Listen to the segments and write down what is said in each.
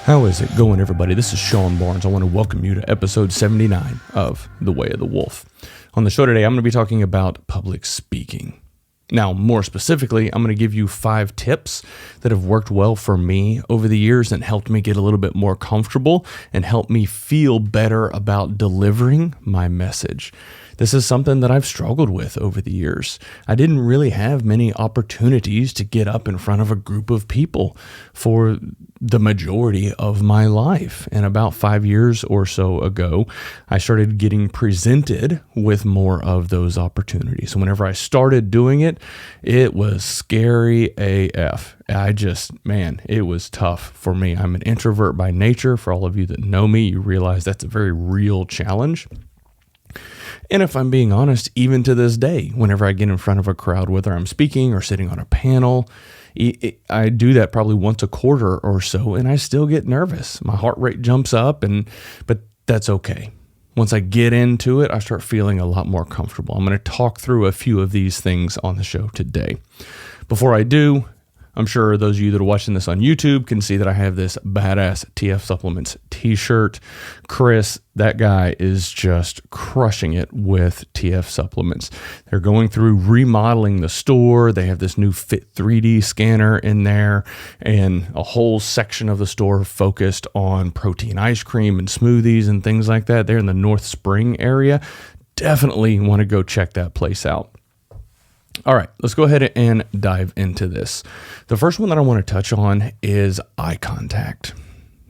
How is it going, everybody? This is Sean Barnes. I want to welcome you to episode 79 of The Way of the Wolf. On the show today, I'm going to be talking about public speaking. Now, more specifically, I'm going to give you 5 tips that have worked well for me over the years and helped me get a little bit more comfortable and helped me feel better about delivering my message. This is something that I've struggled with over the years. I didn't really have many opportunities to get up in front of a group of people for the majority of my life. And about 5 years or so ago, I started getting presented with more of those opportunities. So whenever I started doing it, it was scary AF. It was tough for me. I'm an introvert by nature. For all of you that know me, you realize that's a very real challenge. And if I'm being honest, even to this day, whenever I get in front of a crowd, whether I'm speaking or sitting on a panel, I do that probably once a quarter or so, and I still get nervous. My heart rate jumps up, but that's okay. Once I get into it, I start feeling a lot more comfortable. I'm going to talk through a few of these things on the show today. Before I do, I'm sure those of you that are watching this on YouTube can see that I have this badass TF Supplements t-shirt. Chris, that guy is just crushing it with TF Supplements. They're going through remodeling the store. They have this new Fit 3D scanner in there and a whole section of the store focused on protein ice cream and smoothies and things like that. They're in the North Spring area. Definitely want to go check that place out. All right, let's go ahead and dive into this. The first one that I want to touch on is eye contact.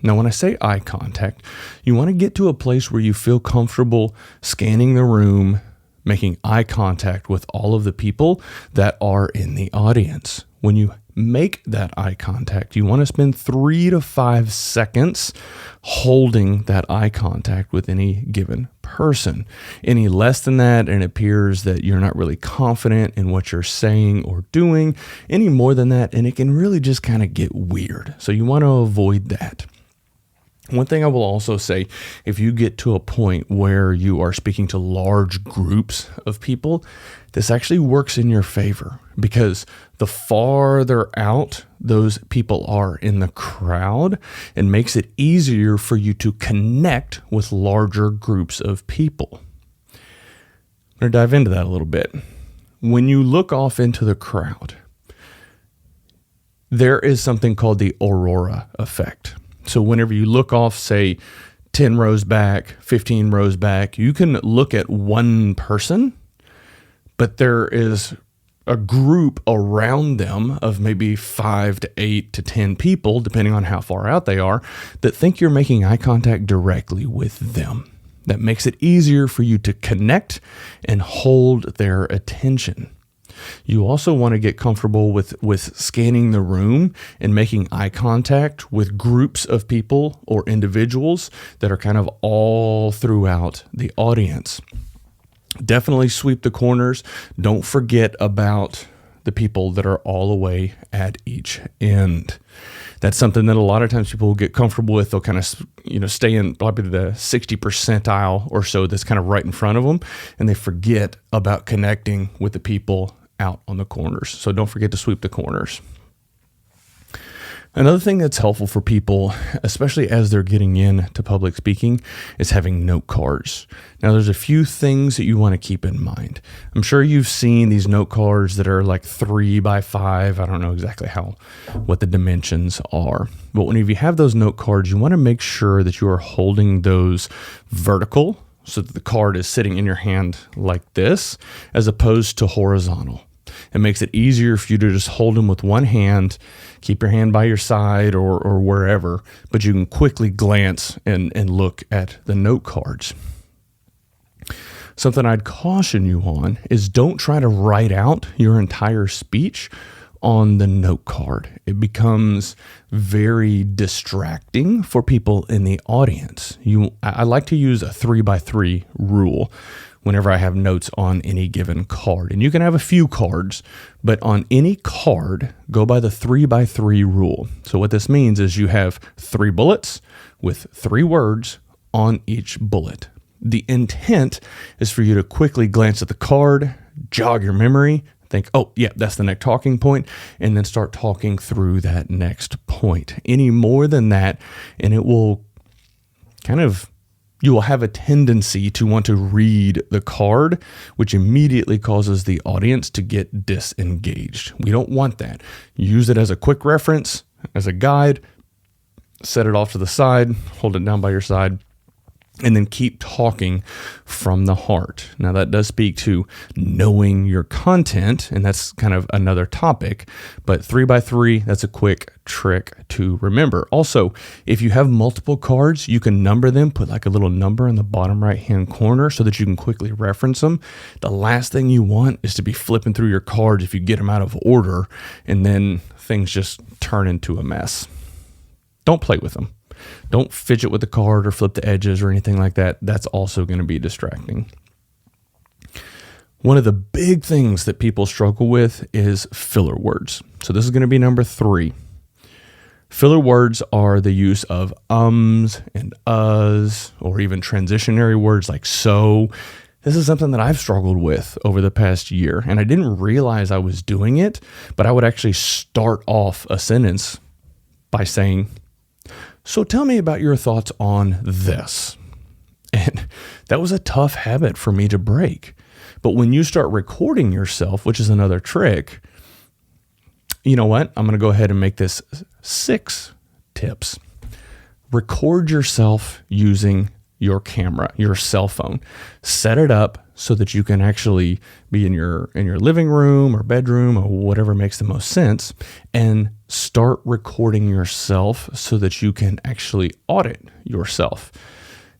Now, when I say eye contact, you want to get to a place where you feel comfortable scanning the room, making eye contact with all of the people that are in the audience. When you make that eye contact, you want to spend 3 to 5 seconds holding that eye contact with any given person. Any less than that, and it appears that you're not really confident in what you're saying or doing. Any more than that, and it can really just kind of get weird. So you want to avoid that. One thing I will also say, if you get to a point where you are speaking to large groups of people, this actually works in your favor because the farther out those people are in the crowd, it makes it easier for you to connect with larger groups of people. I'm going to dive into that a little bit. When you look off into the crowd, there is something called the aurora effect. So whenever you look off, say 10 rows back, 15 rows back, you can look at one person, but there is a group around them of maybe 5 to 8 to 10 people, depending on how far out they are, that think you're making eye contact directly with them. That makes it easier for you to connect and hold their attention. You also want to get comfortable with scanning the room and making eye contact with groups of people or individuals that are kind of all throughout the audience. Definitely sweep the corners. Don't forget about the people that are all the way at each end. That's something that a lot of times people will get comfortable with. They'll kind of, stay in probably the 60 percentile or so that's kind of right in front of them, and they forget about connecting with the people out on the corners. So don't forget to sweep the corners. Another thing that's helpful for people, especially as they're getting into public speaking, is having note cards. Now, there's a few things that you want to keep in mind. I'm sure you've seen these note cards that are like 3 by 5. I don't know exactly what the dimensions are. But whenever you have those note cards, you want to make sure that you are holding those vertical so that the card is sitting in your hand like this, as opposed to horizontal. It makes it easier for you to just hold them with one hand, keep your hand by your side or wherever, but you can quickly glance and look at the note cards. Something I'd caution you on is don't try to write out your entire speech on the note card. It becomes very distracting for people in the audience. I like to use a 3x3 rule whenever I have notes on any given card. And you can have a few cards, but on any card, go by the 3x3 rule. So what this means is you have 3 bullets with 3 words on each bullet. The intent is for you to quickly glance at the card, jog your memory, think, oh, yeah, that's the next talking point, and then start talking through that next point. Any more than that, and it will you will have a tendency to want to read the card, which immediately causes the audience to get disengaged. We don't want that. Use it as a quick reference, as a guide, set it off to the side, hold it down by your side, and then keep talking from the heart. Now, that does speak to knowing your content, and that's kind of another topic, but 3x3, that's a quick trick to remember. Also, if you have multiple cards, you can number them, put like a little number in the bottom right-hand corner so that you can quickly reference them. The last thing you want is to be flipping through your cards if you get them out of order, and then things just turn into a mess. Don't play with them. Don't fidget with the card or flip the edges or anything like that. That's also going to be distracting. One of the big things that people struggle with is filler words. So this is going to be number 3. Filler words are the use of ums and uhs, or even transitionary words like so. This is something that I've struggled with over the past year, and I didn't realize I was doing it, but I would actually start off a sentence by saying, so tell me about your thoughts on this. And that was a tough habit for me to break. But when you start recording yourself, which is another trick, you know what? I'm going to go ahead and make this 6 tips. Record yourself using your camera, your cell phone. Set it up so that you can actually be in your living room or bedroom or whatever makes the most sense, and start recording yourself so that you can actually audit yourself.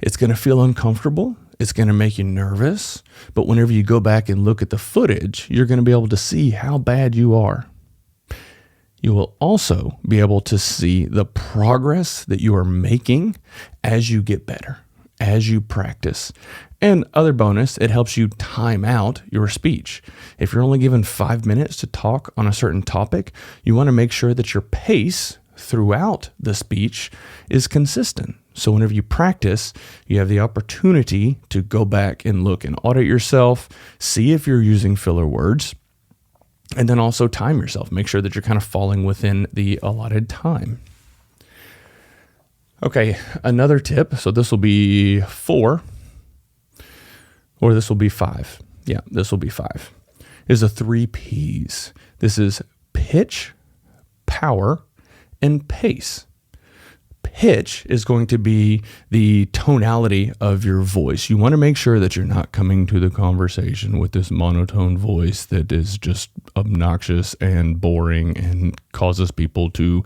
It's going to feel uncomfortable. It's going to make you nervous. But whenever you go back and look at the footage, you're going to be able to see how bad you are. You will also be able to see the progress that you are making as you get better, as you practice. And other bonus, it helps you time out your speech. If you're only given 5 minutes to talk on a certain topic, you want to make sure that your pace throughout the speech is consistent. So whenever you practice, you have the opportunity to go back and look and audit yourself, see if you're using filler words, and then also time yourself. Make sure that you're kind of falling within the allotted time. Okay, another tip. So this will be 4. Or this will be 5. Yeah, this will be 5. Is the 3 P's. This is pitch, power, and pace. Pitch is going to be the tonality of your voice. You want to make sure that you're not coming to the conversation with this monotone voice that is just obnoxious and boring and causes people to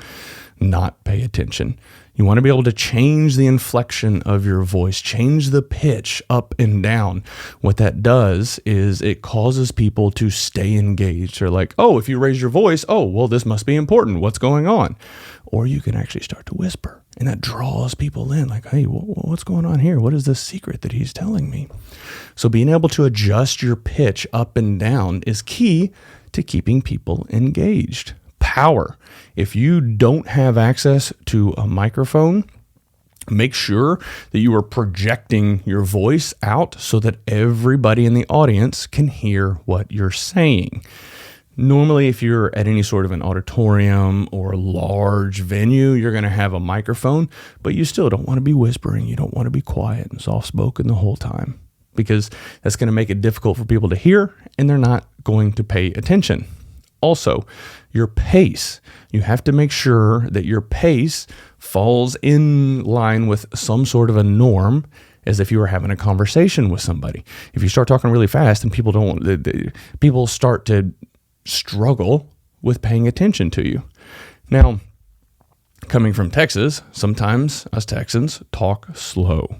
not pay attention. You want to be able to change the inflection of your voice, change the pitch up and down. What that does is it causes people to stay engaged. They're like, oh, if you raise your voice, oh, well, this must be important. What's going on? Or you can actually start to whisper, and that draws people in like, hey, what's going on here? What is this secret that he's telling me? So being able to adjust your pitch up and down is key to keeping people engaged. Power. If you don't have access to a microphone, make sure that you are projecting your voice out so that everybody in the audience can hear what you're saying. Normally, if you're at any sort of an auditorium or large venue, you're going to have a microphone, but you still don't want to be whispering. You don't want to be quiet and soft-spoken the whole time, because that's going to make it difficult for people to hear, and they're not going to pay attention. Also, your pace. You have to make sure that your pace falls in line with some sort of a norm, as if you were having a conversation with somebody. If you start talking really fast, and people start to struggle with paying attention to you. Now, coming from Texas, sometimes us Texans talk slow.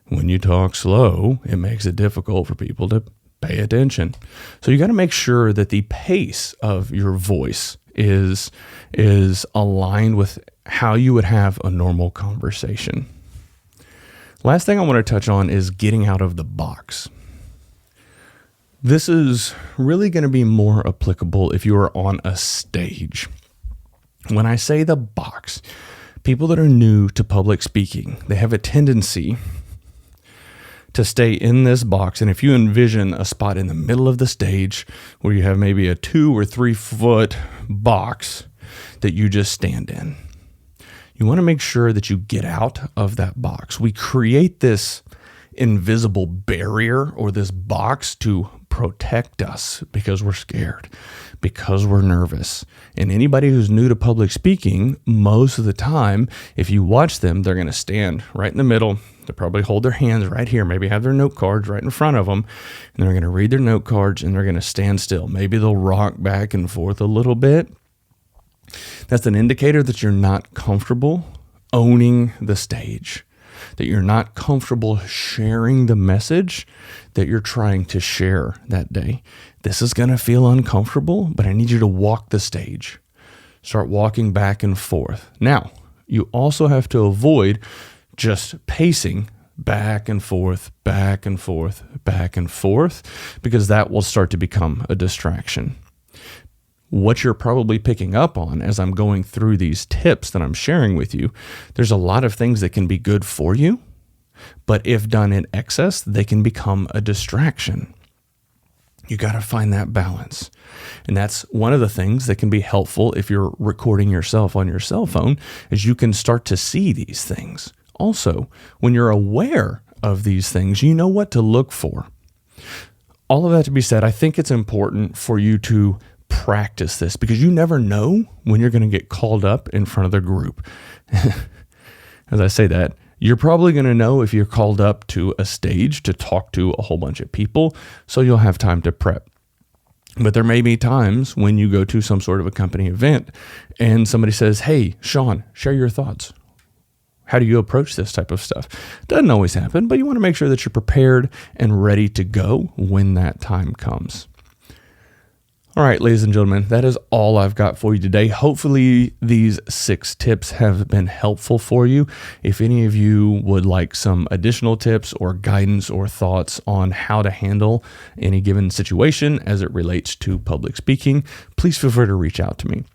When you talk slow, it makes it difficult for people to pay attention. So you got to make sure that the pace of your voice is aligned with how you would have a normal conversation. Last thing I want to touch on is getting out of the box. This is really going to be more applicable if you are on a stage. When I say the box, people that are new to public speaking, they have a tendency to stay in this box. And if you envision a spot in the middle of the stage where you have maybe a 2 or 3 foot box that you just stand in, you want to make sure that you get out of that box. We create this invisible barrier or this box to protect us because we're scared, because we're nervous. And anybody who's new to public speaking, most of the time, if you watch them, they're going to stand right in the middle. They'll probably hold their hands right here, maybe have their note cards right in front of them, and they're going to read their note cards and they're going to stand still. Maybe they'll rock back and forth a little bit. That's an indicator that you're not comfortable owning the stage, that you're not comfortable sharing the message that you're trying to share that day. This is going to feel uncomfortable, but I need you to walk the stage. Start walking back and forth. Now, you also have to avoid just pacing back and forth, back and forth, back and forth, because that will start to become a distraction. What you're probably picking up on as I'm going through these tips that I'm sharing with you, there's a lot of things that can be good for you, but if done in excess, they can become a distraction. You got to find that balance. And that's one of the things that can be helpful if you're recording yourself on your cell phone, is you can start to see these things. Also, when you're aware of these things, you know what to look for. All of that to be said, I think it's important for you to practice this, because you never know when you're going to get called up in front of the group. As I say that, you're probably going to know if you're called up to a stage to talk to a whole bunch of people, so you'll have time to prep. But there may be times when you go to some sort of a company event and somebody says, "Hey, Sean, share your thoughts. How do you approach this type of stuff?" Doesn't always happen, but you want to make sure that you're prepared and ready to go when that time comes. All right, ladies and gentlemen, that is all I've got for you today. Hopefully these 6 tips have been helpful for you. If any of you would like some additional tips or guidance or thoughts on how to handle any given situation as it relates to public speaking, please feel free to reach out to me.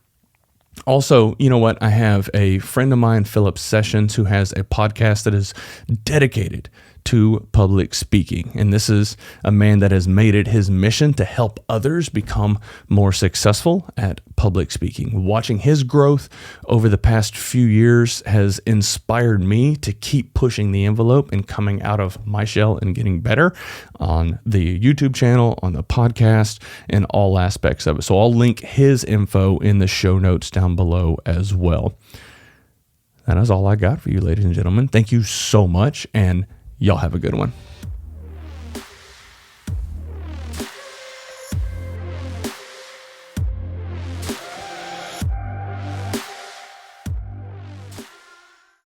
Also, you know what? I have a friend of mine, Philip Sessions, who has a podcast that is dedicated to public speaking. And this is a man that has made it his mission to help others become more successful at public speaking. Watching his growth over the past few years has inspired me to keep pushing the envelope and coming out of my shell and getting better on the YouTube channel, on the podcast, and all aspects of it. So I'll link his info in the show notes down below as well. That is all I got for you, ladies and gentlemen. Thank you so much, and y'all have a good one.